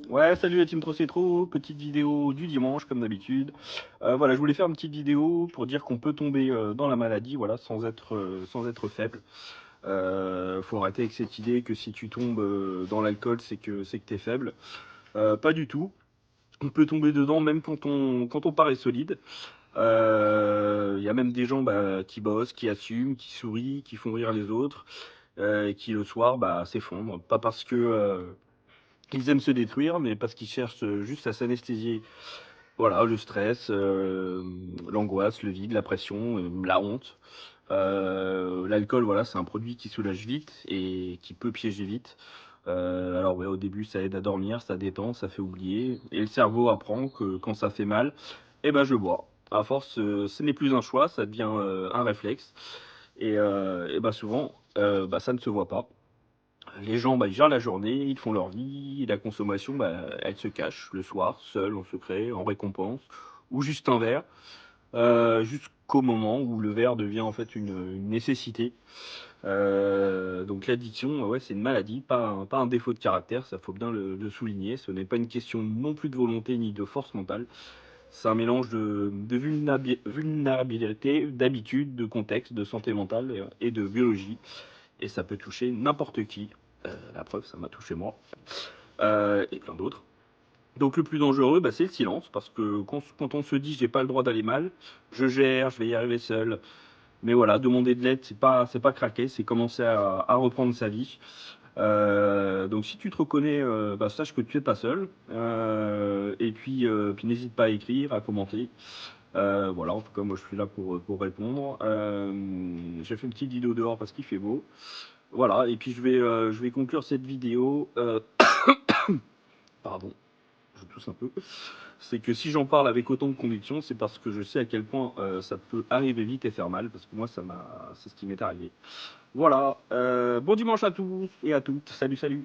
Ouais, salut la team Trocetro, petite vidéo du dimanche comme d'habitude. Voilà, je voulais faire une petite vidéo pour dire qu'on peut tomber dans la maladie, voilà, sans être faible. Faut arrêter avec cette idée que si tu tombes dans l'alcool, c'est que t'es faible. Pas du tout. On peut tomber dedans même quand on paraît solide. Il y a même des gens qui bossent, qui assument, qui sourient, qui font rire les autres, et qui le soir s'effondrent. Pas parce que ils aiment se détruire, mais parce qu'ils cherchent juste à s'anesthésier. Voilà, le stress, l'angoisse, le vide, la pression, la honte. L'alcool, voilà, c'est un produit qui soulage vite et qui peut piéger vite. Alors ouais, au début, ça aide à dormir, ça détend, ça fait oublier. Et le cerveau apprend que quand ça fait mal, eh ben je bois. À force, ce n'est plus un choix, ça devient un réflexe. Et bah souvent, ça ne se voit pas. Les gens, ils gèrent la journée, ils font leur vie, et la consommation, elle se cache le soir, seule, en secret, en récompense, ou juste un verre, jusqu'au moment où le verre devient en fait une nécessité. Donc l'addiction, ouais, c'est une maladie, pas un défaut de caractère, ça faut bien le souligner. Ce n'est pas une question non plus de volonté ni de force mentale. C'est un mélange de vulnérabilité, d'habitude, de contexte, de santé mentale et de biologie. Et ça peut toucher n'importe qui. La preuve, ça m'a touché moi. Et plein d'autres. Donc le plus dangereux, c'est le silence, parce que quand on se dit j'ai pas le droit d'aller mal, je gère, je vais y arriver seul. Mais voilà, demander de l'aide, c'est pas craquer, c'est commencer à reprendre sa vie. Donc si tu te reconnais, sache que tu es pas seul. Puis n'hésite pas à écrire, à commenter. Voilà, en tout cas, moi je suis là pour répondre. J'ai fait une petite vidéo dehors parce qu'il fait beau. Voilà, et puis je vais conclure cette vidéo. Pardon, je tousse un peu. C'est que si j'en parle avec autant de conviction, c'est parce que je sais à quel point ça peut arriver vite et faire mal, parce que moi, c'est ce qui m'est arrivé. Voilà, bon dimanche à tous et à toutes. Salut, salut.